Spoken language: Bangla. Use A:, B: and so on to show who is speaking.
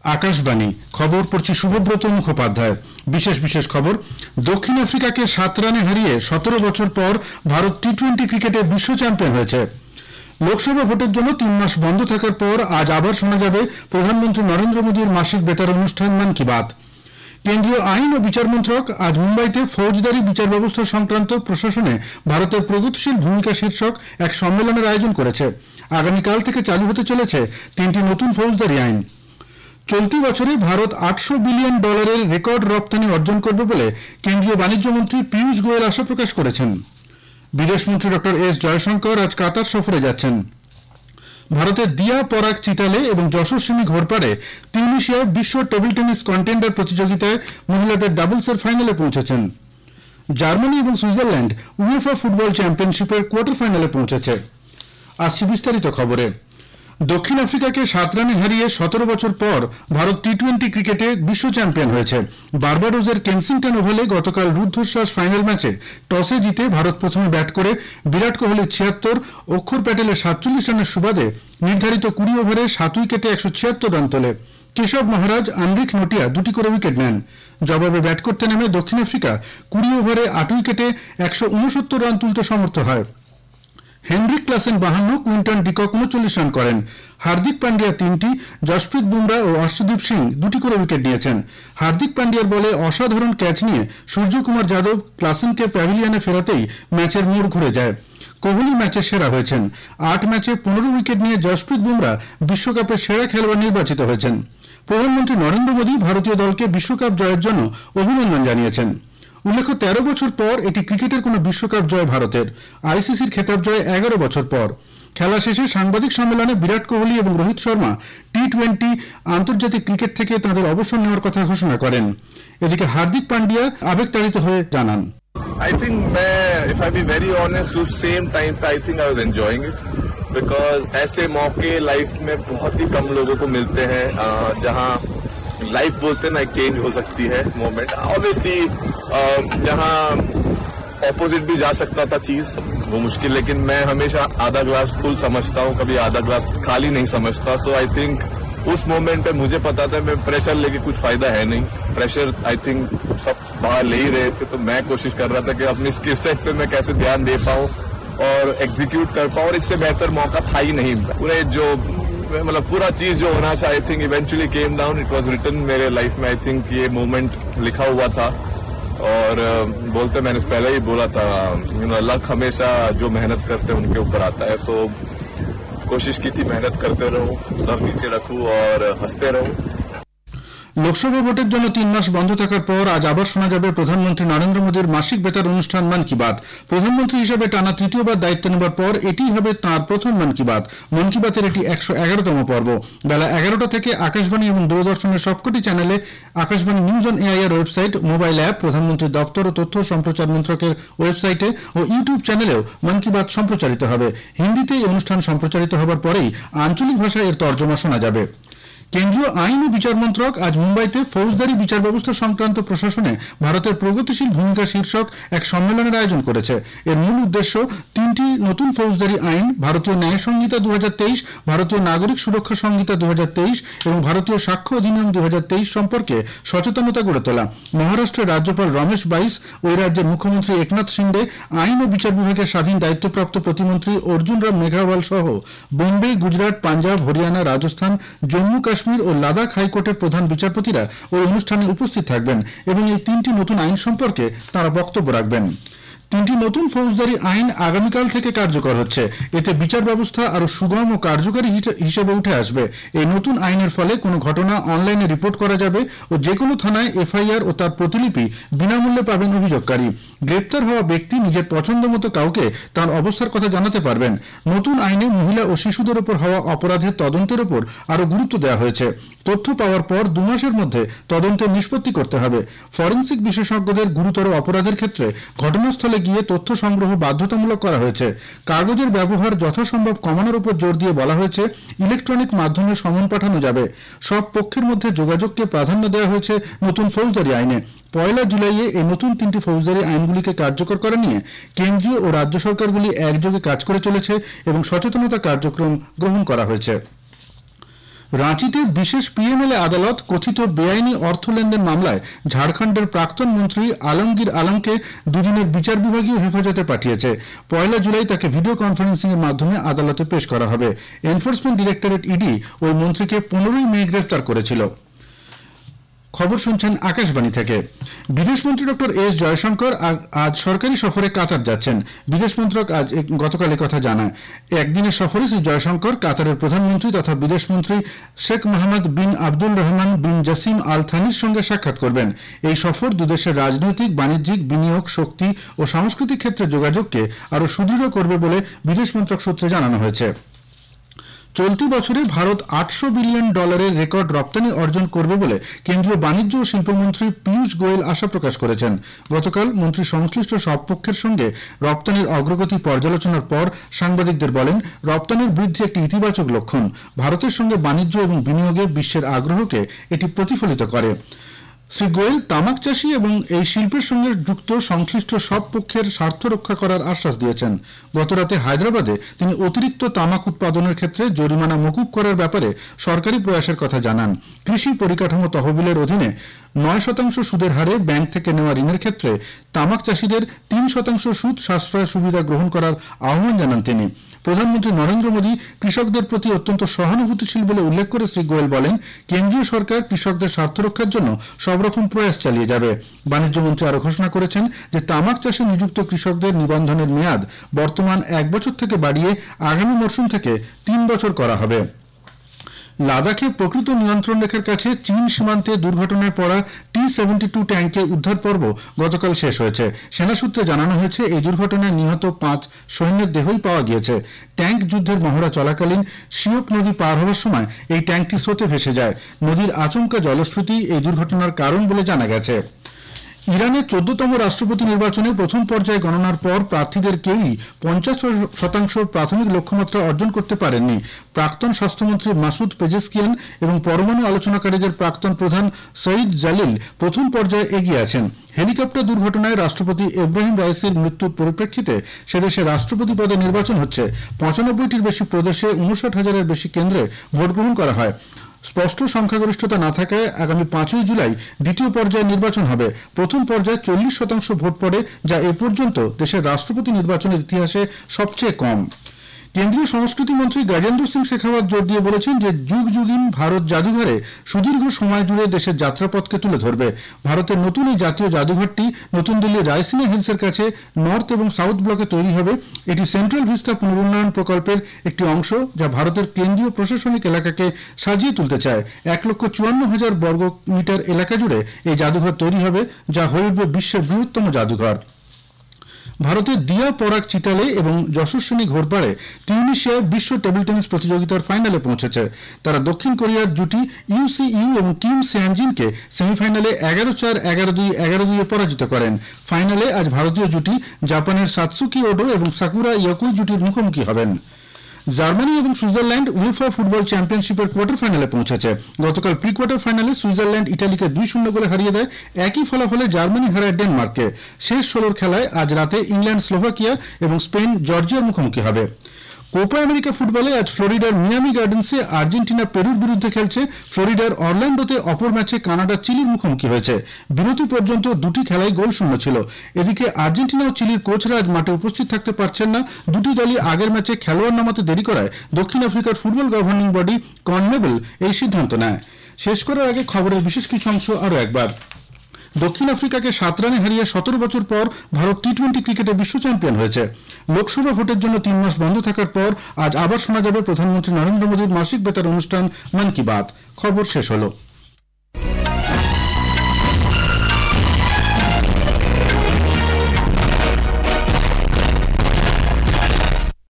A: আকাশবাণী খবর পড়ছি শুভব্রত মুখোপাধ্যায়। বিশেষ বিশেষ খবর। দক্ষিণ আফ্রিকাকে 7 রানে হারিয়ে 17 বছর পর ভারত টি-20 ক্রিকেটে বিশ্ব চ্যাম্পিয়ন হয়েছে। লোকসভা ভোটের জন্য 3 মাস বন্ধ থাকার পর আজ আবার শোনা যাবে প্রধানমন্ত্রী নরেন্দ্র মোদীর মাসিক বেতার অনুষ্ঠান মন কি বাত। কেন্দ্রীয় আইন ও বিচার মন্ত্রক আজ মুম্বাইতে ফৌজদারি বিচার ব্যবস্থা সংক্রান্ত প্রশাসনে ভারতের প্রগতিশীল ভূমিকা শীর্ষক এক সম্মেলনের আয়োজন করেছে। আগামীকাল থেকে চালু হতে চলেছে 3টি নতুন ফৌজদারি আইন। চলতি বছরে ভারত $800 বিলিয়ন রেকর্ড রপ্তানি অর্জন করবে বলে কেন্দ্রীয় বাণিজ্য মন্ত্রী পীযূষ গোয়েল আশা প্রকাশ করেছেন। বিদেশমন্ত্রী ডক্টর এস জয়শঙ্কর আজ কাতার সফরে যাচ্ছেন। ভারতের দিয়া পরাগ চিতালে এবং যশস্বিনী ঘোরপাড়ে তিউনিসিয়ায় বিশ্ব টেবিল টেনিস কন্টেন্ডার প্রতিযোগিতায় মহিলাদের ডাবলসের ফাইনালে পৌঁছেছেন। জার্মানি এবং সুইজারল্যান্ড উয়েফা ফুটবল চ্যাম্পিয়নশিপের কোয়ার্টার ফাইনালে পৌঁছেছে। আসছে বিস্তারিত খবরে। দক্ষিণ আফ্রিকাকে 7 রানে হারিয়ে 17 বছর পর ভারত টি-20 ক্রিকেটে বিশ্ব চ্যাম্পিয়ন হয়েছে। বার্বাডোসের কেনসিংটন ওভালে গতকাল রুদ্ধশ্বাস ফাইনাল ম্যাচে টসে জিতে ভারত প্রথমে ব্যাট করে বিরাট কোহলি 76, অক্ষর প্যাটেলের 47 রানের সুবাদে নির্ধারিত 20 ওভারে 7 উইকেটে 176 রান তোলে। কেশব মহারাজ, আনরিক নোটিয়া 2টি করে উইকেট নেন। জবাবে ব্যাট করতে নেমে দক্ষিণ আফ্রিকা 20 ওভারে 8 উইকেটে 169 রান তুলতে সমর্থ হয়। Heinrich Klaasen 52, Quinton de Kock 39 run করেন। হার্দিক পান্ডিয়া 3টি, জসপ্রীত বুমরা ও অর্শদীপ সিং 2টি করে উইকেট নিয়েছেন। হার্দিক পান্ডিয়ার বলে অসাধারণ ক্যাচ নিয়ে সূর্যকুমার যাদব ক্লাসেনকে প্যাভিলিয়নে ফেরাতেই ম্যাচের মোড় ঘুরে যায়। কোহলি ম্যাচে সেরা হয়েছেন। 8 ম্যাচে 15 উইকেট নিয়ে জসপ্রীত বুমরা বিশ্বকাপের সেরা খেলোয়াড় নির্বাচিত হয়েছেন। প্রধানমন্ত্রী নরেন্দ্র মোদী ভারতীয় দলকে বিশ্বকাপ জয়ের জন্য অভিনন্দন জানিয়েছেন। উল্লেখ্য, 13 বছর পর এটি ক্রিকেটের কোনো বিশ্বকাপ জয় ভারতের। আইসিসির খেতাব জয় 11 বছর পর। খেলা শেষে সাংবাদিক সম্মেলনে বিরাট কোহলি এবং রোহিত শর্মা টি-20 আন্তর্জাতিক ক্রিকেট থেকে তাদের অবসর নেওয়ার কথা ঘোষণা করেন। এদিকে হার্দিক পান্ডিয়া আবেগতাড়িত হয়ে জানান,
B: I think if I be very honest, उस same time I think I was enjoying it because ऐसे मौके लाइफ में बहुत ही कम लोगों को मिलते हैं जहां लाइफ बोलते हैं ना एक चेंज हो सकती है मोमेंट। ऑब्वियसली जहां ऑपोजिट भी जा सकता था चीज वो मुश्किल, लेकिन मैं हमेशा आधा ग्लास फुल समझता हूं, कभी आधा ग्लास खाली नहीं समझता। तो आई थिंक उस मोमेंट पे मुझे पता था मैं प्रेशर लेके कुछ फायदा है नहीं। प्रेशर आई थिंक सब बाहर ले ही रहे थे, तो मैं कोशिश कर रहा था कि अपनी स्किल सेट पे मैं कैसे ध्यान दे पाऊं और एग्जीक्यूट कर पाऊं, और इससे बेहतर मौका था ही नहीं। पूरे जो मतलब पूरा चीज जो होना चाहिए I think eventually came down, it was written मेरे लाइफ में। आई थिंक ये मोमेंट लिखा हुआ था और बोलते मैंने पहले ही बोला था, लक हमेशा जो मेहनत करते हैं उनके ऊपर आता है। सो कोशिश की थी मेहनत करते रहूं, सर नीचे रखूं और हंसते रहूं।
A: লোকসভা ভোটের জন্য 3 মাস বন্ধ থাকার পর আজ আবার শোনা যাবে প্রধানমন্ত্রী নরেন্দ্র মোদীর মাসিক বেতার অনুষ্ঠান মন কি বাত। প্রধানমন্ত্রী হিসেবে টানা তৃতীয়বার দায়িত্ব নেবার পর এটিই হবে তাঁর প্রথম মন কি বাত। মন কি বাতের এটি 111তম পর্ব। বেলা 11টা থেকে আকাশবাণী এবং দূরদর্শনের সবকটি চ্যানেলে, Akashvani news on AIR website, mobile app, প্রধানমন্ত্রীর দপ্তর ও তথ্য সম্প্রচার মন্ত্রকের ওয়েবসাইটে ও ইউটিউব চ্যানেলেও মন কি বাত সম্প্রচারিত হবে। হিন্দিতে এই অনুষ্ঠান সম্প্রচারিত হবার পরেই আঞ্চলিক ভাষায় এর তর্জমা শোনা যাবে। কেন্দ্রীয় আইন ও বিচার মন্ত্রক আজ মুম্বাইতে ফৌজদারি বিচার ব্যবস্থা সংক্রান্ত প্রশাসনে ভারতের প্রগতিশীল ভূমিকা শীর্ষক এক সম্মেলনের আয়োজন করেছে। এর মূল উদ্দেশ্য 3টি নতুন ফৌজদারি আইন, ভারতীয় ন্যায় সংহিতা 2023, ভারতীয় নাগরিক সুরক্ষা সংহিতা 2023 এবং ভারতীয় সাক্ষ্য অধিনিয়ম 2023 সম্পর্কে সচেতনতা গড়ে তোলা। মহারাষ্ট্রের রাজ্যপাল রমেশ বাইস, ওই রাজ্যের মুখ্যমন্ত্রী একনাথ শিন্ডে, আইন ও বিচার বিভাগের স্বাধীন দায়িত্বপ্রাপ্ত প্রতিমন্ত্রী অর্জুন রাম মেঘাওয়াল সহ বোম্বে, গুজরাট, পাঞ্জাব, হরিয়ানা, রাজস্থান, জম্মু কাশ্মীর ও লাদাখ হাইকোর্টের প্রধান বিচারপতিরা ওই অনুষ্ঠানে উপস্থিত থাকবেন এবং এই 3টি নতুন আইন সম্পর্কে তারা বক্তব্য রাখবেন। 3টি নতুন ফৌজদারি আইন আগামীকাল থেকে কার্যকর হচ্ছে। এতে বিচার ব্যবস্থা আরো সুগম ও কার্যকরী হিসেবে উঠে আসবে। এই নতুন আইনের ফলে কোনো ঘটনা অনলাইনে রিপোর্ট করা যাবে ও যে কোনো থানায় এফআইআর ও তার প্রতিলিপি বিনামূল্যে পাবেন অভিযোগকারী। গ্রেপ্তার হওয়া ব্যক্তি নিজের পছন্দ মতো কাউকে তার অবস্থার কথা জানাতে পারবেন। নতুন আইনে মহিলা ও শিশুদের উপর হওয়া অপরাধের তদন্তের উপর আরো গুরুত্ব দেওয়া হয়েছে। তথ্য পাওয়ার পর 2 মাসের মধ্যে তদন্তের নিষ্পত্তি করতে হবে। ফরেনসিক বিশেষজ্ঞদের গুরুতর অপরাধের ক্ষেত্রে ঘটনাস্থলে গিয়ে তথ্য সংগ্রহ বাধ্যতামূলক করা হয়েছে। কাগজের ব্যবহার যথাসম্ভব কমানোর উপর জোর দিয়ে বলা হয়েছে ইলেকট্রনিক মাধ্যমে সমন পাঠানো যাবে। সব পক্ষের মধ্যে যোগাযোগকে প্রাধান্য দেওয়া হয়েছে নতুন ফৌজদারি আইনে। 1 জুলাইয়ে এই নতুন 3টি ফৌজদারি আইনগুলিকে কার্যকর করা নিয়ে কেন্দ্রীয় ও রাজ্য সরকারগুলি একযোগে কাজ করে চলেছে এবং সচেতনতা কার্যক্রম গ্রহণ করা হয়েছে। রাঁচিতে বিশেষ পিএমএলএ আদালত কথিত বেআইনি অর্থ লেনদেন মামলায় ঝাড়খণ্ডের প্রাক্তন মন্ত্রী আলমগীর আলমকে দুদিনের বিচার বিভাগীয় হেফাজতে পাঠিয়েছে। 1 জুলাই তাকে ভিডিও কনফারেন্সিং এর মাধ্যমে আদালতে পেশ করা হবে। এনফোর্সমেন্ট ডিরেক্টরেট ইডি ওই মন্ত্রীকে 15 মে গ্রেপ্তার করেছিল। খবর শুনছেন আকাশবাণী থেকে। বিদেশমন্ত্রী ডক্টর এস জয়শঙ্কর আজ সরকারি সফরে কাতার যাচ্ছেন। বিদেশ মন্ত্রক আজ গতকাল কথা জানায়। একদিনের সফরে শ্রী জয়শঙ্কর কাতারের প্রধানমন্ত্রী তথা বিদেশমন্ত্রী শেখ মোহাম্মদ বিন আব্দুল রহমান বিন জাসিম আল থানির সঙ্গে সাক্ষাৎ করবেন। এই সফর দুদেশের রাজনৈতিক, বাণিজ্যিক, বিনিয়োগ, শক্তি ও সাংস্কৃতিক ক্ষেত্রে যোগাযোগকে আরও সুদৃঢ় করবে বলে বিদেশ মন্ত্রক সূত্রে জানানো হয়েছে। চলতি বছরে ভারত $800 বিলিয়ন রেকর্ড রপ্তানি অর্জন করবে বলে কেন্দ্রীয় বাণিজ্য ও শিল্পমন্ত্রী পীযূষ গোয়েল আশা প্রকাশ করেছেন। গতকাল মন্ত্রী সংশ্লিষ্ট সব পক্ষের সঙ্গে রপ্তানির অগ্রগতি পর্যালোচনার পর সাংবাদিকদের বলেন, রপ্তানির বৃদ্ধি একটি ইতিবাচক লক্ষণ। ভারতের সঙ্গে বাণিজ্য এবং বিনিয়োগে বিশ্বের আগ্রহকে এটি প্রতিফলিত করে। শ্রী গোয়েল তামাক চাষী এবং এই শিল্পের সঙ্গে যুক্ত সংশ্লিষ্ট সব পক্ষের স্বার্থ রক্ষা করার আশ্বাস দিয়েছেন। গতরাতে হায়দ্রাবাদে তিনি অতিরিক্ত তামাক উৎপাদনের ক্ষেত্রে জরিমানা মকুব করার ব্যাপারে সরকারি প্রয়াসের কথা জানান। কৃষি পরিকাঠামো তহবিলের অধীনে 9% সুদের হারে ব্যাংক থেকে নেওয়া ঋণের ক্ষেত্রে তামাক চাষীদের 3% সুদ সাশ্রয় সুবিধা গ্রহণ করার আহ্বান জানান তিনি। প্রধানমন্ত্রী নরেন্দ্র মোদী কৃষকদের প্রতি অত্যন্ত সহানুভূতিশীল বলে উল্লেখ করে শ্রী গোয়েল বলেন, কেন্দ্রীয় সরকার কৃষকদের স্বার্থ রক্ষার জন্য সব রকম প্রয়াস চালিয়ে যাবে। বাণিজ্য মন্ত্রী আরও ঘোষণা করেছেন যে তামাক চাষে নিযুক্ত কৃষকদের নিবন্ধনের মেয়াদ বর্তমান 1 বছর থেকে বাড়িয়ে আগামী মরশুম থেকে 3 বছর করা হবে। লাদাখে প্রকৃত নিয়ন্ত্রণ রেখার কাছে চীন সীমান্তে দুর্ঘটনায় পড়া T-72 ট্যাঙ্কের উদ্ধার পর্ব গতকাল শেষ হয়েছে। সেনা সূত্রে জানানো হয়েছে, এই দুর্ঘটনায় নিহত 5 সৈন্যের দেহই পাওয়া গিয়েছে। ট্যাঙ্ক যুদ্ধের মহড়া চলাকালীন শিওক নদী পার হওয়ার সময় এই ট্যাঙ্কটি স্রোতে ভেসে যায়। নদীর আচমকা জলস্ফীতি এই দুর্ঘটনার কারণ বলে জানা গেছে। ইরানের 14তম রাষ্ট্রপতি নির্বাচনে প্রথম পর্যায়ে গণনার পর প্রার্থীদের কেউই 50% প্রাথমিক লক্ষ্যমাত্রা অর্জন করতে পারেননি। প্রাক্তন স্বাস্থ্যমন্ত্রী মাসুদ পেজেশকিয়ান এবং পরমাণু আলোচনাকারীদের প্রাক্তন প্রধান সঈদ জালিল প্রথম পর্যায়ে এগিয়ে আছেন। হেলিকপ্টার দুর্ঘটনায় রাষ্ট্রপতি ইব্রাহিম রাইসির মৃত্যুর পরিপ্রেক্ষিতে সেদেশে রাষ্ট্রপতি পদে নির্বাচন হচ্ছে। 95টির বেশি প্রদেশে 59,000-এর বেশি কেন্দ্রে ভোট গ্রহণ করা হয়। স্পষ্ট সংখ্যাগরিষ্ঠতা না থাকায় আগামী 5 জুলাই দ্বিতীয় পর্যায়ে নির্বাচন হবে। প্রথম পর্যায়ে 40% ভোট পড়ে, যা এ পর্যন্ত দেশের রাষ্ট্রপতি নির্বাচনের ইতিহাসে সবচেয়ে কম। কেন্দ্রীয় সংস্কৃতি মন্ত্রী গজেন্দ্র সিং শেখাওয়াত জোর দিয়ে বলেছেন যে যুগ যুগিন ভারত জাদুঘরে সুদীর্ঘ সময় জুড়ে দেশের যাত্রাপথকে তুলে ধরবে। ভারতের নতুন এই জাতীয় জাদুঘরটি নতুন দিল্লির রায়সিনা হিলসের কাছে নর্থ এবং সাউথ ব্লকে তৈরি হবে। এটি সেন্ট্রাল ভিস্তা পুনরুন্নয়ন প্রকল্পের একটি অংশ, যা ভারতের কেন্দ্রীয় প্রশাসনিক এলাকাকে সাজিয়ে তুলতে চায়। 1,54,000 বর্গ মিটার এলাকা জুড়ে এই জাদুঘর তৈরি হবে, যা হয়ে উঠবে বিশ্বের বৃহত্তম জাদুঘর। ভারতের দিয়া পরাগ চিতালে এবং যশস্বিনী ঘোরপাড়ে তিউনিশিয়ায় বিশ্ব টেবিল টেনিস প্রতিযোগিতার ফাইনালে পৌঁছেছে। তারা দক্ষিণ কোরিয়ার জুটি ইউসিইউ এবং কিম সেহানজিনকে সেমিফাইনালে 11-4, 11-2, 11-2 পরাজিত করেন। ফাইনালে আজ ভারতীয় জুটি জাপানের সাতসুকি ওডো এবং সাকুরা ইয়াকুই জুটির মুখোমুখি হবেন। জার্মানি এবং সুইজারল্যান্ড উয়েফা ফুটবল চ্যাম্পিয়নশিপের কোয়ার্টার ফাইনালে পৌঁছেছে। গতকাল প্রি কোয়ার্টার ফাইনালে সুইজারল্যান্ড ইটালিকে 2-0 গোলে হারিয়ে দেয়। একই ফলাফলে জার্মানি হারায় ডেনমার্ককে। শেষ 16 খেলায় আজ রাতে ইংল্যান্ড স্লোভাকিয়া এবং স্পেন জর্জিয়ার মুখোমুখি হবে। কোপা আমেরিকা ফুটবলে আজ ফ্লোরিডার মিয়ামি গার্ডেন্সে আর্জেন্টিনা পেরুর বিরুদ্ধে খেলছে। ফ্লোরিডার অরল্যান্ডোতে অপর ম্যাচে কানাডা চিলির মুখোমুখি হয়েছে। বিরতি পর্যন্ত দুটি খেলায় গোল শূন্য ছিল। এদিকে আর্জেন্টিনা ও চিলির কোচরা আজ মাঠে উপস্থিত থাকতে পারছেন না। দুটি দলই আগের ম্যাচে খেলোয়াড় নামাতে দেরি করায় দক্ষিণ আফ্রিকার ফুটবল গভর্নিং বডি কনমেবল এই সিদ্ধান্ত নেয়। শেষ করার আগে খবরের বিশেষ কিছু অংশ আরও একবার। দক্ষিণ আফ্রিকাকে 7 রানে হারিয়ে 17 বছর পর ভারত টি-20 ক্রিকেটে বিশ্ব চ্যাম্পিয়ন হয়েছে। লোকসভা ভোটের জন্য 3 মাস বন্ধ থাকার পর আজ আবার শোনা যাবে প্রধানমন্ত্রী নরেন্দ্র মোদীর মাসিক বেতার অনুষ্ঠান মন কি বাত। খবর শেষ হলো।